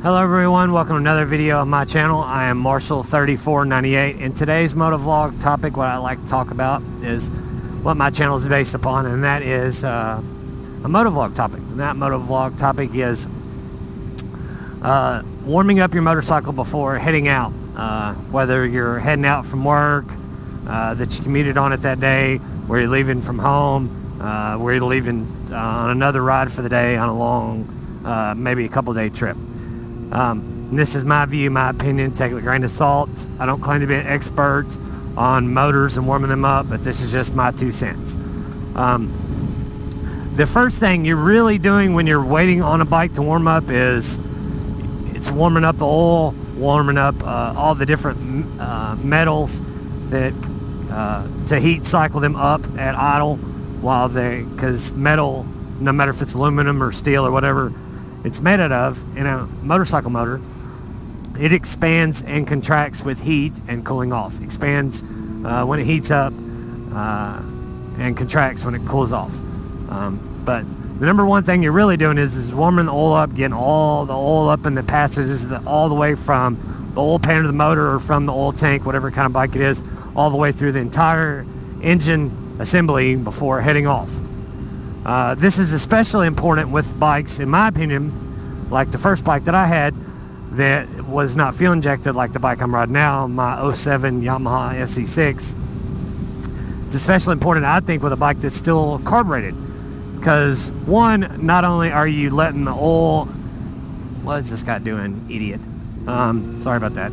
Hello everyone, welcome to another video on my channel. I am Marshall3498. In today's motovlog topic, what I like to talk about is what my channel is based upon, and that is a motovlog topic. And that motovlog topic is warming up your motorcycle before heading out. Whether you're heading out from work, that you commuted on it that day, where you're leaving from home, where you're leaving on another ride for the day on a long, maybe a couple day trip. This is my view, my opinion. Take it with a grain of salt. I don't claim to be an expert on motors and warming them up, but this is just my 2 cents. The first thing you're really doing when you're waiting on a bike to warm up is it's warming up the oil, warming up all the different metals that to heat cycle them up at idle while because metal, no matter if it's aluminum or steel or whatever it's made out of, in a motorcycle motor, it expands and contracts with heat and cooling off. Expands when it heats up and contracts when it cools off. But the number one thing you're really doing is warming the oil up, getting all the oil up in the passages, all the way from the oil pan of the motor or from the oil tank, whatever kind of bike it is, all the way through the entire engine assembly before heading off. This is especially important with bikes, in my opinion, like the first bike that I had that was not fuel injected like the bike I'm riding now, my 07 Yamaha FC6. It's especially important, I think, with a bike that's still carbureted, because one, not only are you letting the oil, what is this guy doing, idiot? Sorry about that.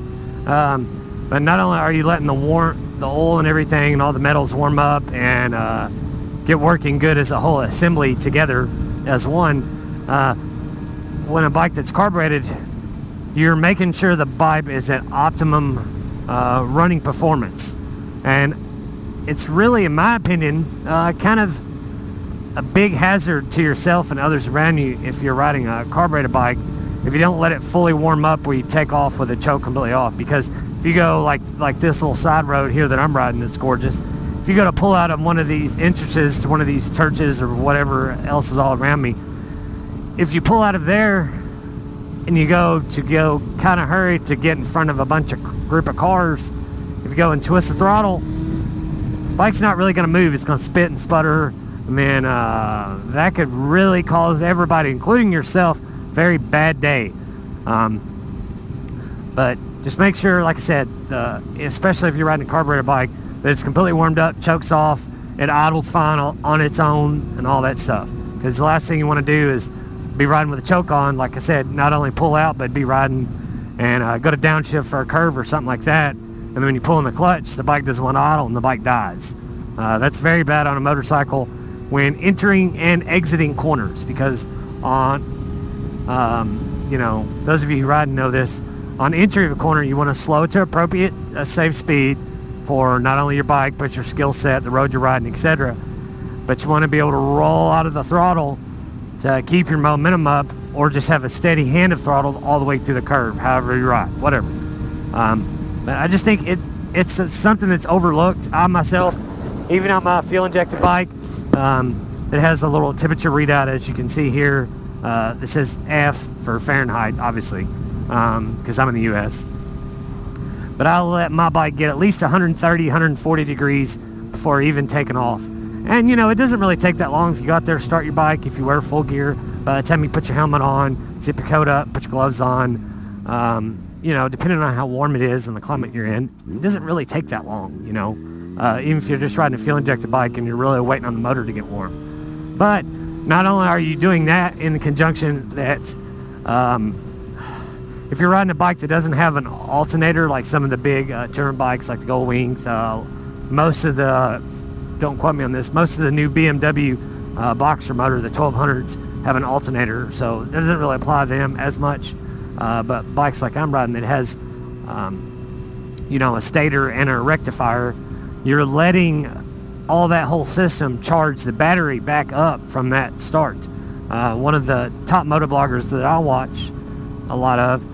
But not only are you letting the oil and everything and all the metals warm up and get working good as a whole assembly together as one, when a bike that's carbureted, you're making sure the bike is at optimum running performance. And it's really, in my opinion, kind of a big hazard to yourself and others around you if you're riding a carbureted bike, if you don't let it fully warm up where you take off with the choke completely off. Because if you go like this little side road here that I'm riding, it's gorgeous. If you go to pull out of one of these entrances to one of these churches or whatever else is all around me, if you pull out of there and you go kind of hurry to get in front of a group of cars, if you go and twist the throttle, bike's not really going to move. It's going to spit and sputter, and then that could really cause everybody, including yourself, a very bad day. But just make sure, like I said, especially if you're riding a carburetor bike, that it's completely warmed up, chokes off, it idles fine on its own and all that stuff. Because the last thing you want to do is be riding with a choke on, like I said, not only pull out, but be riding and go to downshift for a curve or something like that. And then when you pull in the clutch, the bike doesn't want to idle and the bike dies. That's very bad on a motorcycle when entering and exiting corners, because on, those of you who ride know this, on entry of a corner, you want to slow it to appropriate safe speed for not only your bike, but your skill set, the road you're riding, etc. But you want to be able to roll out of the throttle to keep your momentum up, or just have a steady hand of throttle all the way through the curve, however you ride, whatever. But I just think it's something that's overlooked. I myself, even on my fuel-injected bike, it has a little temperature readout, as you can see here. It says F for Fahrenheit, obviously, because I'm in the U.S., but I'll let my bike get at least 130, 140 degrees before even taking off. And, it doesn't really take that long if you go out there, start your bike, if you wear full gear. By the time you put your helmet on, zip your coat up, put your gloves on, depending on how warm it is and the climate you're in, it doesn't really take that long, even if you're just riding a fuel-injected bike and you're really waiting on the motor to get warm. But not only are you doing that in conjunction that, if you're riding a bike that doesn't have an alternator, like some of the big touring bikes like the Gold Wings, don't quote me on this, most of the new BMW Boxer motor, the 1200s, have an alternator, so it doesn't really apply to them as much. But bikes like I'm riding that has, a stator and a rectifier, you're letting all that whole system charge the battery back up from that start. One of the top motovloggers that I watch a lot of,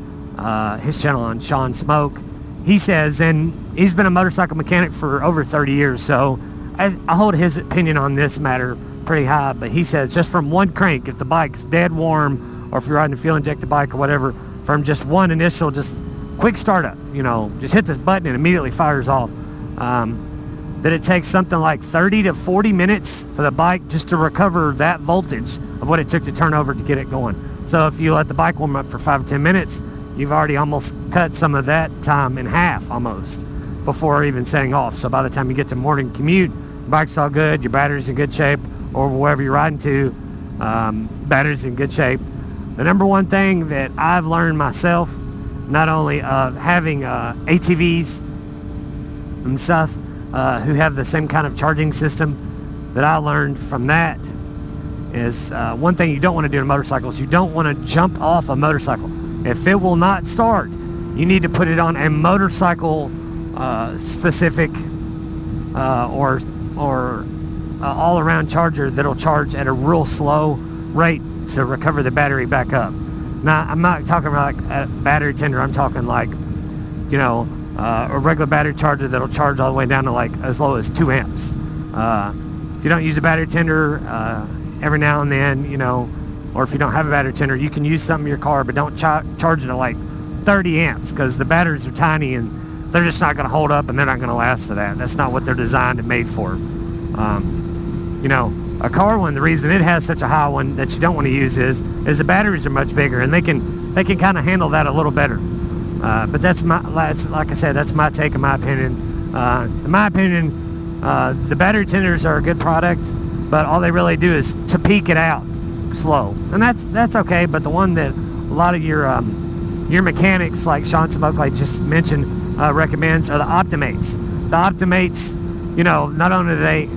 his channel on Sean Smoke, he says, and he's been a motorcycle mechanic for over 30 years, so I hold his opinion on this matter pretty high, but he says just from one crank, if the bike's dead warm, or if you're riding a fuel injected bike or whatever, from just one initial, just quick startup, just hit this button and immediately fires off. That it takes something like 30 to 40 minutes for the bike just to recover that voltage of what it took to turn over to get it going. So if you let the bike warm up for 5 or 10 minutes, you've already almost cut some of that time in half almost before even setting off. So by the time you get to morning commute, your bike's all good, your battery's in good shape, or wherever you're riding to, battery's in good shape. The number one thing that I've learned myself, not only having ATVs and stuff who have the same kind of charging system, that I learned from that is one thing you don't want to do in motorcycles. You don't want to jump off a motorcycle. If it will not start, you need to put it on a motorcycle specific or all-around charger that'll charge at a real slow rate to recover the battery back up. Now, I'm not talking about like a battery tender. I'm talking like, a regular battery charger that'll charge all the way down to like as low as 2 amps. If you don't use a battery tender, every now and then, or if you don't have a battery tender, you can use something in your car, but don't charge it at like 30 amps because the batteries are tiny and they're just not going to hold up and they're not going to last to that. That's not what they're designed and made for. A car one, the reason it has such a high one that you don't want to use is the batteries are much bigger and they can kind of handle that a little better. But that's like I said, that's my take, in my opinion. In my opinion, the battery tenders are a good product, but all they really do is to peak it out slow, and that's okay. But the one that a lot of your mechanics, like Sean Smoke, like just mentioned, recommends are the Optimates. The Optimates, not only do they,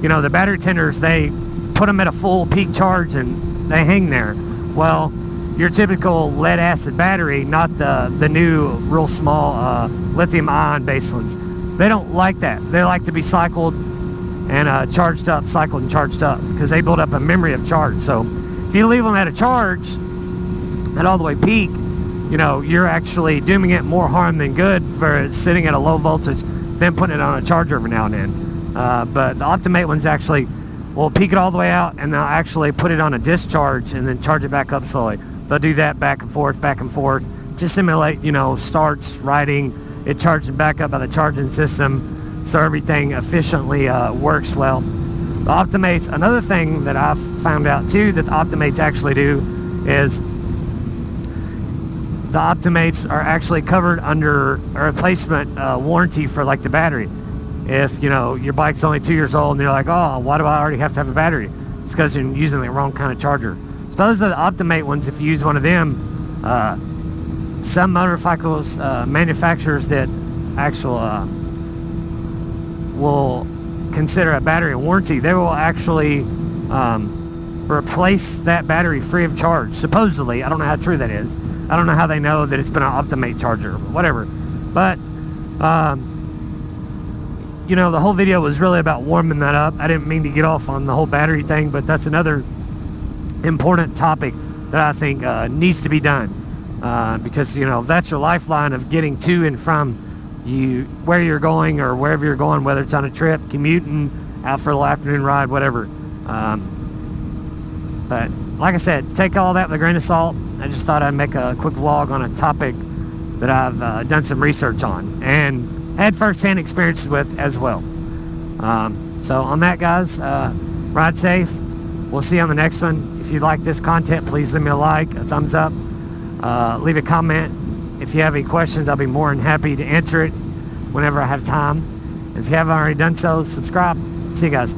the battery tenders, they put them at a full peak charge and they hang there. Well, your typical lead acid battery, not the new real small lithium ion based ones, they don't like that. They like to be cycled and charged up, cycled and charged up, because they build up a memory of charge. So if you leave them at a charge at all the way peak, you're actually doing it more harm than good for sitting at a low voltage, then putting it on a charger every now and then. But the Optimate ones actually will peak it all the way out, and they'll actually put it on a discharge and then charge it back up slowly. They'll do that back and forth to simulate, starts, riding, it charges back up by the charging system, so everything efficiently works well. The Optimates, another thing that I've found out too that the Optimates actually do is the Optimates are actually covered under a replacement warranty for like the battery. If your bike's only 2 years old and you're like, oh, why do I already have to have a battery? It's because you're using the wrong kind of charger. So those are the Optimate ones. If you use one of them, some motorcycles manufacturers that will consider a battery a warranty, they will actually replace that battery free of charge. Supposedly, I don't know how true that is. I don't know how they know that it's been an Optimate charger, whatever. But the whole video was really about warming that up. I didn't mean to get off on the whole battery thing, but that's another important topic that I think needs to be done, because that's your lifeline of getting to and from where you're going or wherever you're going, whether it's on a trip, commuting, out for a little afternoon ride, whatever. But like I said, take all that with a grain of salt. I just thought I'd make a quick vlog on a topic that I've done some research on and had first-hand experiences with as well. So on that, guys, ride safe. We'll see you on the next one. If you like this content, please leave me a like, a thumbs up, leave a comment. If you have any questions, I'll be more than happy to answer it whenever I have time. And if you haven't already done so, subscribe. See you guys.